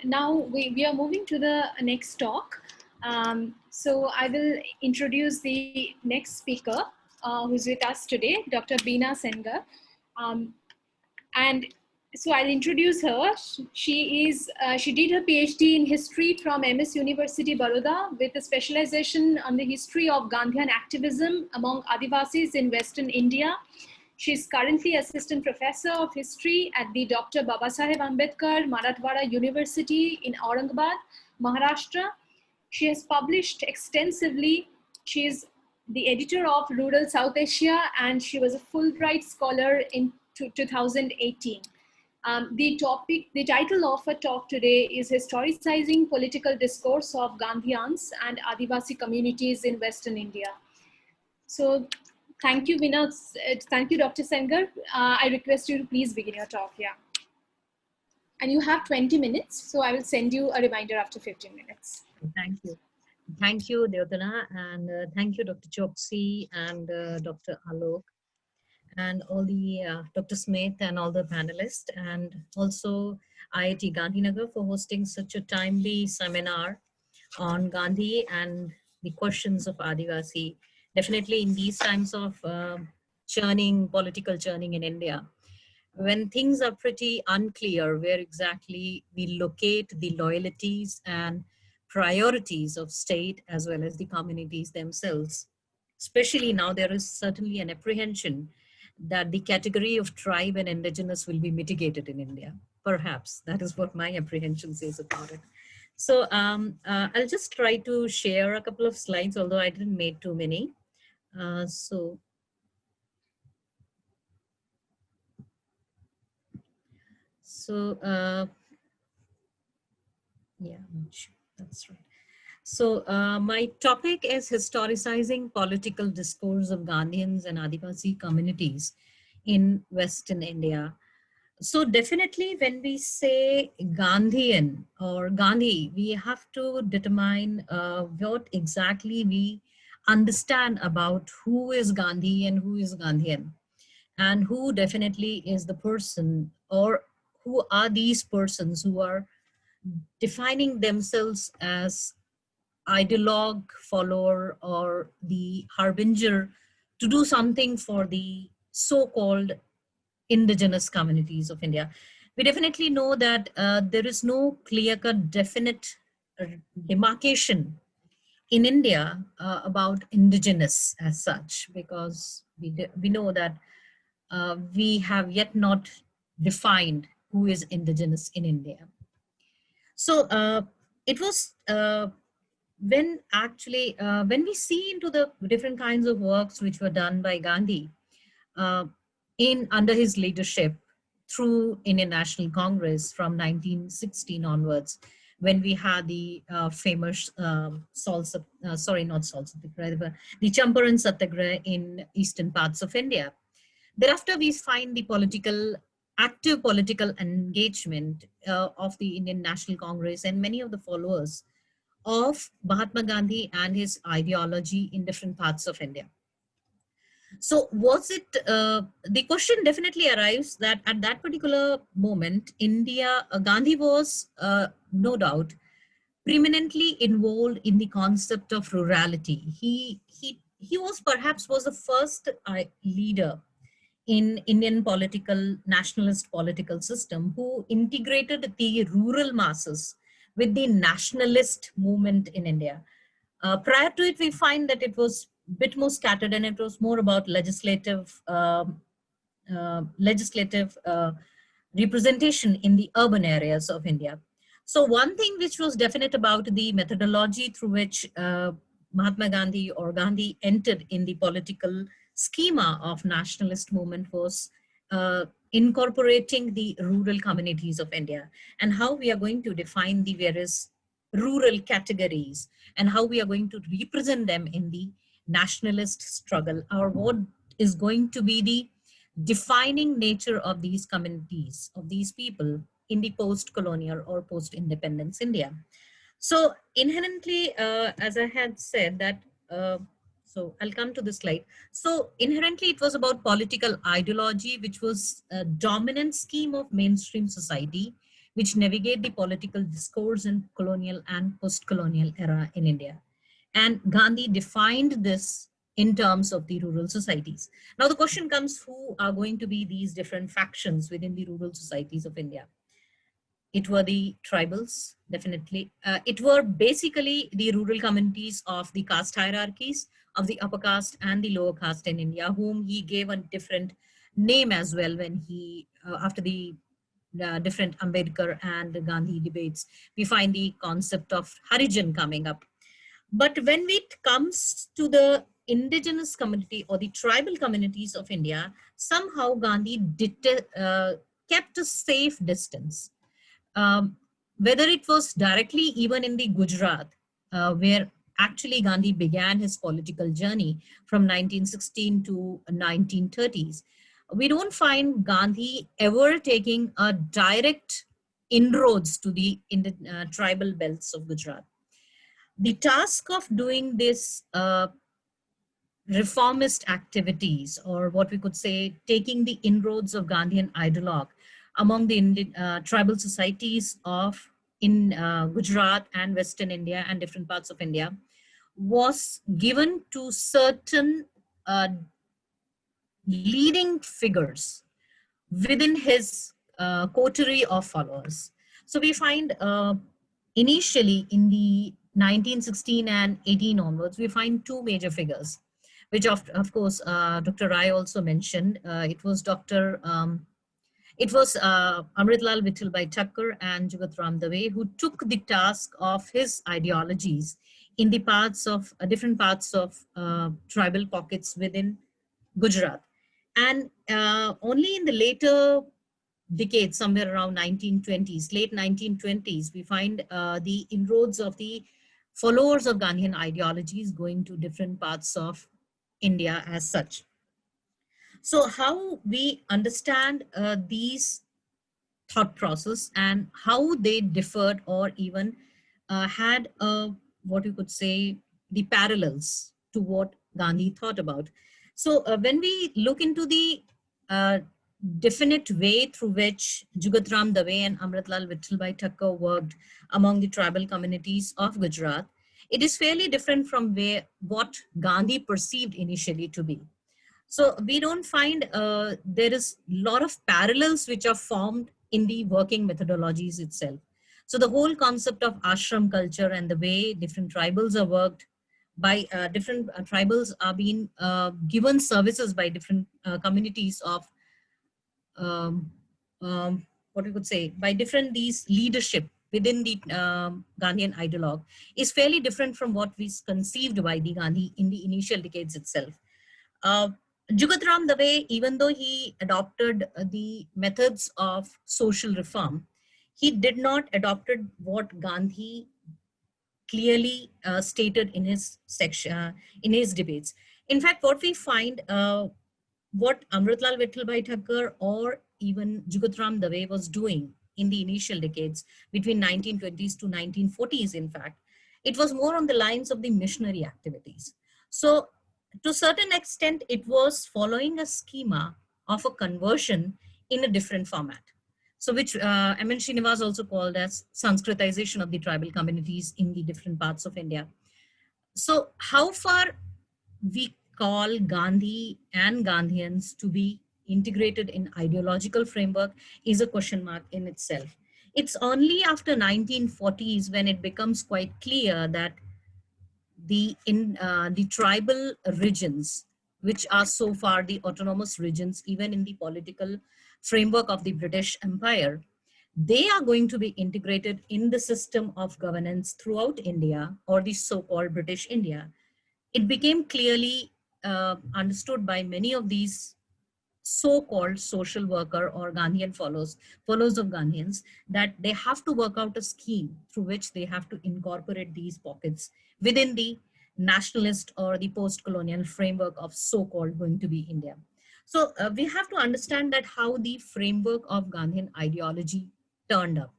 now we are moving to the next talk. So I will introduce the next speaker who's with us today, Dr. Beena Sengar. And so I'll introduce her. She did her PhD in history from MS University, Baroda, with a specialization on the history of Gandhian activism among Adivasis in Western India. She's currently assistant professor of history at the Dr. Babasaheb Ambedkar Marathwada University in Aurangabad, Maharashtra. She has published extensively. She's the editor of Rural South Asia, and she was a Fulbright scholar in 2018. The title of her talk today is Historicizing Political Discourse of Gandhians and Adivasi Communities in Western India. So thank you, Beena. Thank you, Dr. Sengar. I request you to please begin your talk. Yeah. And you have 20 minutes, so I will send you a reminder after 15 minutes. Thank you. Thank you, Deodana, and thank you, Dr. Choksi and Dr. Alok, and all the Dr. Smith and all the panelists, and also IIT Gandhinagar for hosting such a timely seminar on Gandhi and the questions of Adivasi. Definitely in these times of political churning in India, when things are pretty unclear where exactly we locate the loyalties and priorities of state as well as the communities themselves. Especially now, there is certainly an apprehension that the category of tribe and indigenous will be mitigated in India. Perhaps that is what my apprehension says about it. So I'll just try to share a couple of slides, although I didn't make too many. Yeah, that's right. So my topic is historicizing political discourse of Gandhians and Adivasi communities in Western India. So definitely when we say Gandhian or Gandhi, we have to determine what exactly we understand about who is Gandhi and who is Gandhian, and who definitely is the person, or who are these persons who are defining themselves as ideologue, follower, or the harbinger to do something for the so-called indigenous communities of India. We definitely know that there is no clear-cut definite demarcation in India about indigenous as such, because we know that we have yet not defined who is indigenous in India. So it was when we see into the different kinds of works which were done by Gandhi under his leadership through Indian National Congress from 1916 onwards, when we had the famous the Champaran Satyagraha in eastern parts of India. Thereafter, we find the active political engagement of the Indian National Congress and many of the followers of Mahatma Gandhi and his ideology in different parts of India. So was it, the question definitely arrives that at that particular moment, Gandhi was no doubt preeminently involved in the concept of rurality. He was the first leader in Indian nationalist political system who integrated the rural masses with the nationalist movement in India. Prior to it, we find that it was a bit more scattered, and it was more about legislative representation in the urban areas of India. So one thing which was definite about the methodology through which Mahatma Gandhi or Gandhi entered in the political schema of nationalist movement was incorporating the rural communities of India, and how we are going to define the various rural categories and how we are going to represent them in the nationalist struggle, or what is going to be the defining nature of these communities, of these people in the post-colonial or post-independence India. So inherently, as I had said that, so I'll come to this slide. So inherently it was about political ideology, which was a dominant scheme of mainstream society, which navigate the political discourse in colonial and post-colonial era in India. And Gandhi defined this in terms of the rural societies. Now the question comes, who are going to be these different factions within the rural societies of India? It were the tribals, definitely. It were basically the rural communities of the caste hierarchies of the upper caste and the lower caste in India, whom he gave a different name as well when he, after the different Ambedkar and Gandhi debates, we find the concept of Harijan coming up. But when it comes to the indigenous community or the tribal communities of India, somehow Gandhi kept a safe distance. Whether it was directly even in the Gujarat, where actually Gandhi began his political journey from 1916 to 1930s, we don't find Gandhi ever taking a direct inroads to the tribal belts of Gujarat. The task of doing this reformist activities, or what we could say, taking the inroads of Gandhian ideologue among the Indian tribal societies of in Gujarat and Western India and different parts of India, was given to certain leading figures within his coterie of followers. So we find initially in the 1916 and 18 onwards, we find two major figures, which of course Dr. Rai also mentioned. It was Amritlal Vittalbhai Thakur and Jugat Ram Dave, who took the task of his ideologies in the parts of different parts of tribal pockets within Gujarat. And only in the later decades, somewhere around 1920s, late 1920s, we find the inroads of the followers of Gandhian ideologies going to different parts of India as such. So how we understand these thought process and how they differed or even had what you could say the parallels to what Gandhi thought about. So when we look into the definite way through which Jugat Ram Dave and Amritlal Vittalbhai Thakur worked among the tribal communities of Gujarat, it is fairly different from what Gandhi perceived initially to be. So we don't find there is a lot of parallels which are formed in the working methodologies itself. So the whole concept of ashram culture and the way different tribals are worked by different tribals are being given services by different communities of what we could say by different these leadership within the Gandhian ideologue is fairly different from what was conceived by the Gandhi in the initial decades itself. Jugat Ram Dave, even though he adopted the methods of social reform, he did not adopted what Gandhi clearly stated in his section, in his debates. In fact, what we find, what Amritlal Vittalbhai Thakur or even Jugat Ram Dave was doing in the initial decades between 1920s to 1940s, in fact, it was more on the lines of the missionary activities. So to a certain extent, it was following a schema of a conversion in a different format. So which M.N. Srinivas also called as Sanskritization of the tribal communities in the different parts of India. So how far we call Gandhi and Gandhians to be integrated in ideological framework is a question mark in itself. It's only after 1940s when it becomes quite clear that the tribal regions, which are so far the autonomous regions, even in the political framework of the British Empire, they are going to be integrated in the system of governance throughout India or the so-called British India. It became clearly understood by many of these so-called social worker or Gandhian followers of Gandhians that they have to work out a scheme through which they have to incorporate these pockets within the nationalist or the post-colonial framework of so-called going to be India. So we have to understand that how the framework of Gandhian ideology turned up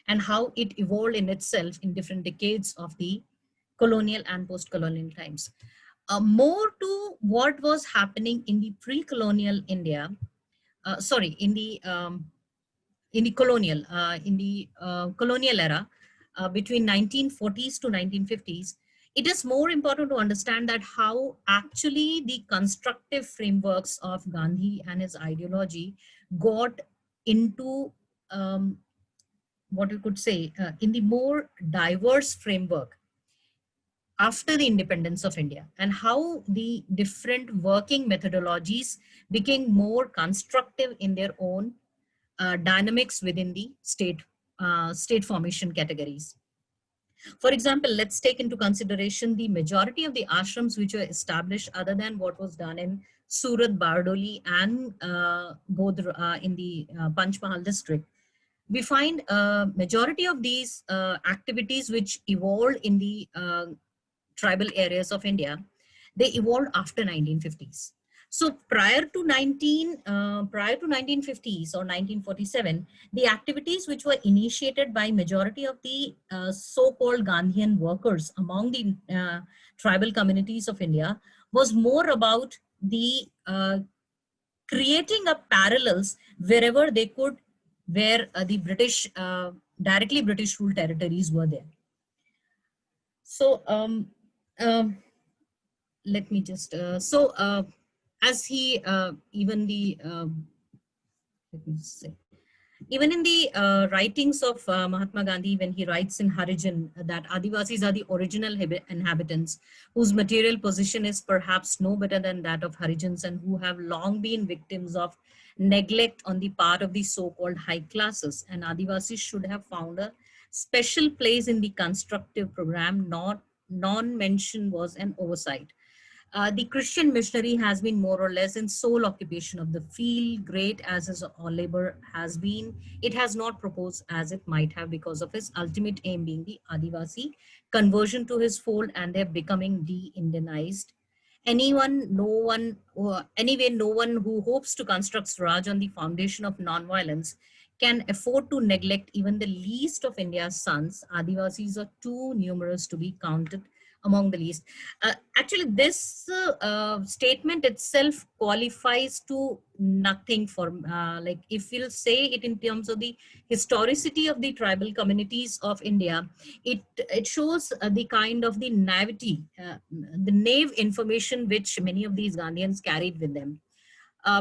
and how it evolved in itself in different decades of the colonial and post-colonial times. More to what was happening in the pre-colonial India, in the in the colonial era, between 1940s to 1950s, it is more important to understand that how actually the constructive frameworks of Gandhi and his ideology got into, um, what you could say, in the more diverse framework after the independence of India, and how the different working methodologies became more constructive in their own dynamics within the state formation categories. For example, let's take into consideration the majority of the ashrams which were established other than what was done in Surat, Bardoli, and Godhra in the Panchmahal district. We find a majority of these activities which evolved in the tribal areas of India, they evolved after 1950s. So prior to 1950s or 1947, the activities which were initiated by majority of the so-called Gandhian workers among the tribal communities of India was more about the creating a parallels wherever they could, where the directly British ruled territories were there. So um, let me just as he even the let me just say, even in the writings of Mahatma Gandhi, when he writes in Harijan that Adivasis are the original inhabitants whose material position is perhaps no better than that of Harijans, and who have long been victims of neglect on the part of the so-called high classes, and Adivasis should have found a special place in the constructive program. Not non-mention was an oversight. The Christian missionary has been more or less in sole occupation of the field. Great as his labor has been, it has not proposed as it might have, because of his ultimate aim being the Adivasi conversion to his fold and their becoming de-Indianized. Anyway, no one who hopes to construct Swaraj on the foundation of non-violence can afford to neglect even the least of India's sons. Adivasis are too numerous to be counted among the least. Actually, this statement itself qualifies to nothing for, like, if we'll say it in terms of the historicity of the tribal communities of India, it shows the kind of the naivety, the naive information which many of these Gandhians carried with them.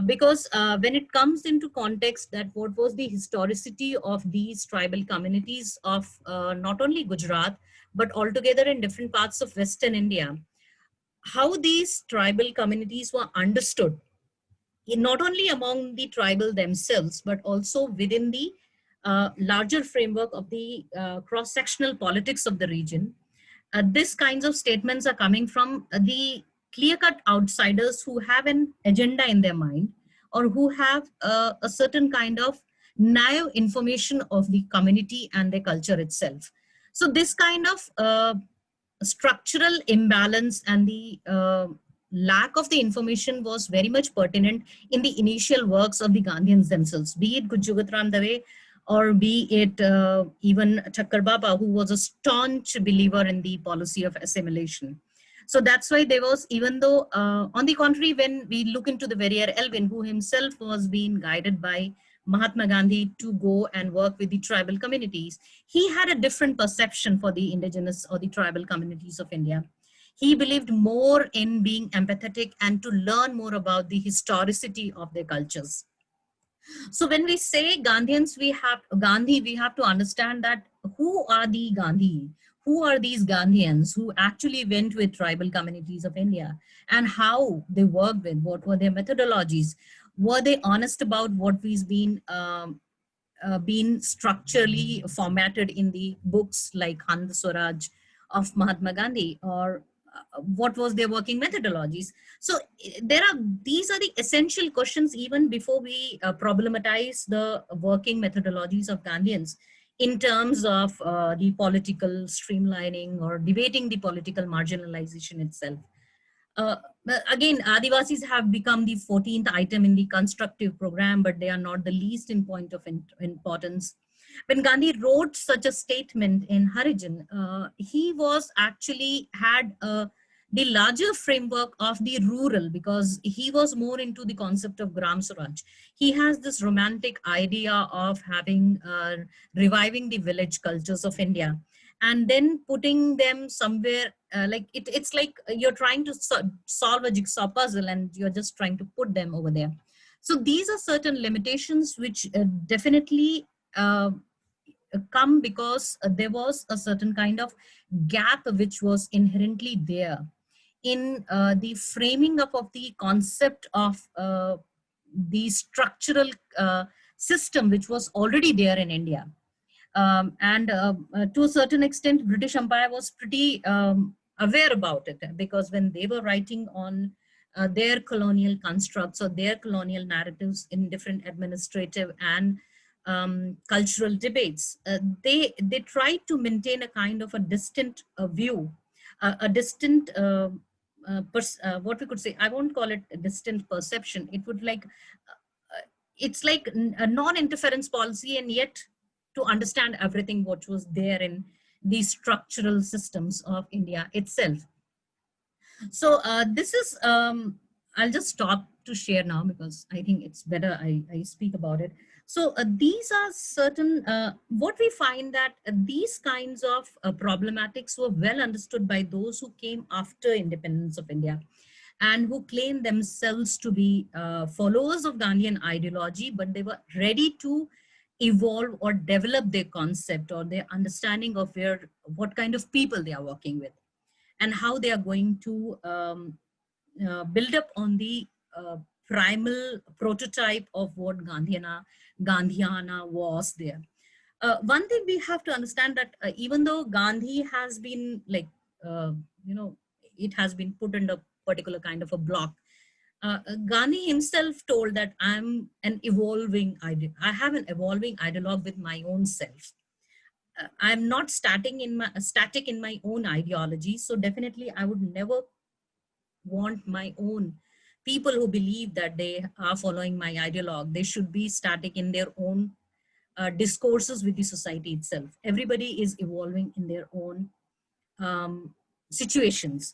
Because when it comes into context that what was the historicity of these tribal communities of not only Gujarat, but altogether in different parts of Western India, how these tribal communities were understood, not only among the tribal themselves, but also within the larger framework of the cross-sectional politics of the region. These kinds of statements are coming from the clear-cut outsiders who have an agenda in their mind, or who have a certain kind of naive information of the community and their culture itself. So this kind of structural imbalance and the lack of the information was very much pertinent in the initial works of the Gandhians themselves, be it Gujjugat Ram Dave, or be it even Chakkar Baba, who was a staunch believer in the policy of assimilation. So that's why there was, even though, on the contrary, when we look into the Verrier Elvin, who himself was being guided by Mahatma Gandhi to go and work with the tribal communities, he had a different perception for the indigenous or the tribal communities of India. He believed more in being empathetic and to learn more about the historicity of their cultures. So when we say Gandhians, we have to understand that who are the Gandhi? Who are these Gandhians who actually went with tribal communities of India, and how they worked with, what were their methodologies? Were they honest about what we've been structurally formatted in the books like Hind Swaraj of Mahatma Gandhi, or what was their working methodologies? So these are the essential questions even before we problematize the working methodologies of Gandhians in terms of the political streamlining or debating the political marginalization itself. Uh, Again, Adivasis have become the 14th item in the constructive program, but they are not the least in point of importance. When Gandhi wrote such a statement in Harijan, he was actually had a the larger framework of the rural, because he was more into the concept of Gram Swaraj. He has this romantic idea of having, reviving the village cultures of India and then putting them somewhere, like it's like you're trying to solve a jigsaw puzzle and you're just trying to put them over there. So these are certain limitations which definitely uh, come because there was a certain kind of gap which was inherently there in the framing up of the concept of the structural system which was already there in India. And to a certain extent, British Empire was pretty aware about it, because when they were writing on their colonial constructs or their colonial narratives in different administrative and cultural debates, they tried to maintain a kind of a distant view, a distant what we could say, I won't call it a distant perception. It would like it's like a non-interference policy, and yet to understand everything what was there in the structural systems of India itself. So this is, I'll just stop to share now because I think it's better I speak about it. So these are certain, what we find that these kinds of problematics were well understood by those who came after independence of India and who claimed themselves to be followers of Gandhian ideology, but they were ready to evolve or develop their concept or their understanding of what kind of people they are working with and how they are going to build up on the primal prototype of what Gandhiana was there. One thing we have to understand that even though Gandhi has been like, uh, you know, it has been put under particular kind of a block, Gandhi himself told that I have an evolving ideologue with my own self. I'm not static in my own ideology. So definitely I would never want my own people who believe that they are following my ideologue. They should be static in their own discourses with the society itself. Everybody is evolving in their own um, situations.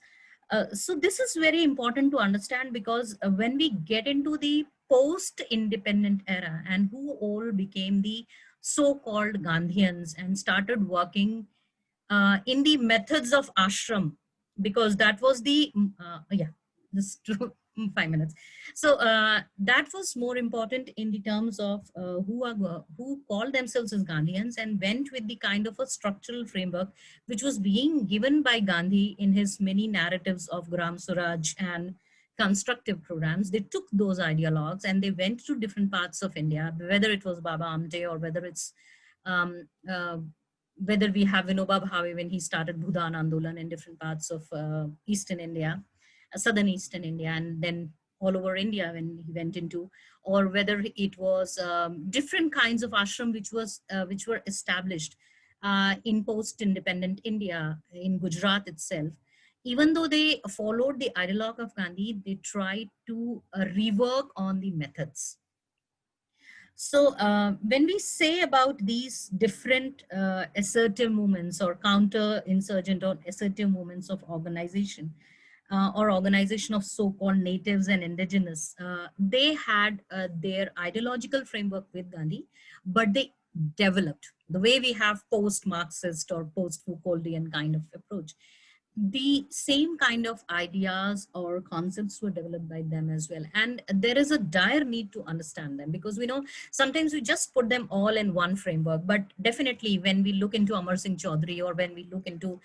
So this is very important to understand, because when we get into the post-independent era and who all became the so-called Gandhians and started working in the methods of ashram, because that was the yeah, just 5 minutes. So that was more important in the terms of who called themselves as Gandhians and went with the kind of a structural framework which was being given by Gandhi in his many narratives of Gram Swaraj and constructive programs. They took those ideologues and they went to different parts of India, whether it was Baba Amte or whether it's um, uh, whether we have Vinoba Bhave when he started Bhudan Andolan in different parts of Eastern India, Southern Eastern India, and then all over India when he went into, or whether it was different kinds of ashram which were established in post-independent India, in Gujarat itself. Even though they followed the ideologue of Gandhi, they tried to rework on the methods. So when we say about these different assertive movements or counter-insurgent or assertive movements of organization or organization of so-called natives and indigenous, they had their ideological framework with Gandhi, but they developed the way we have post-Marxist or post-Foucauldian kind of approach. The same kind of ideas or concepts were developed by them as well, and there is a dire need to understand them, because we know sometimes we just put them all in one framework. But definitely when we look into Amar Singh Chaudhary, or when we look into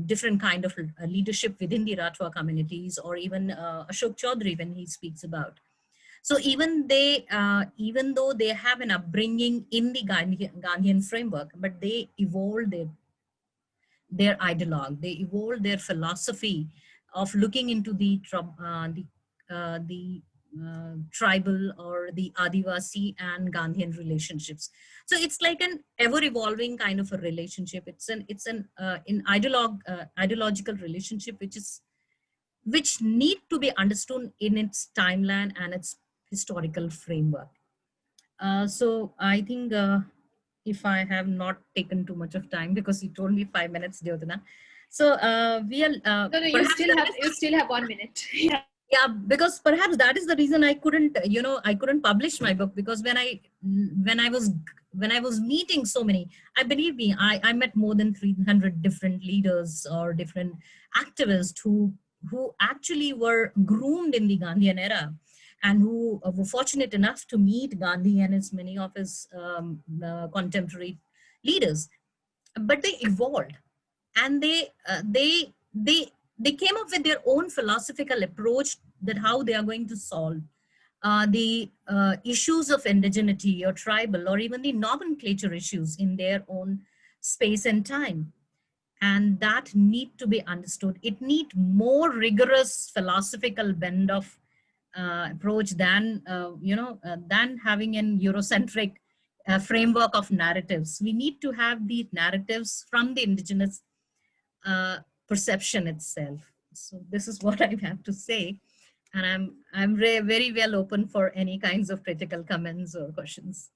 different kind of leadership within the Rathwa communities, or even Ashok Chaudhary when he speaks about, so even though they have an upbringing in the Gandhian framework, but they evolved their ideologue. They evolved their philosophy of looking into the tribal or the Adivasi and Gandhian relationships. So it's like an ever evolving kind of a relationship. It's an ideological relationship which need to be understood in its timeline and its historical framework. So I think if I have not taken too much of time, because you told me 5 minutes, Jyotina. So we are No, no, perhaps that is, you still have 1 minute. Yeah. yeah, because perhaps that is the reason I couldn't, I couldn't publish my book, because when I was when I was meeting so many, I believe me, I met more than 300 different leaders or different activists who actually were groomed in the Gandhian era, and who were fortunate enough to meet Gandhi and his many of his contemporary leaders. But they evolved, and they came up with their own philosophical approach, that how they are going to solve the issues of indigeneity or tribal or even the nomenclature issues in their own space and time. And that need to be understood. It need more rigorous philosophical bend of approach than than having an Eurocentric framework of narratives. We need to have the narratives from the indigenous uh, perception itself. So this is what I have to say, and I'm very well open for any kinds of critical comments or questions.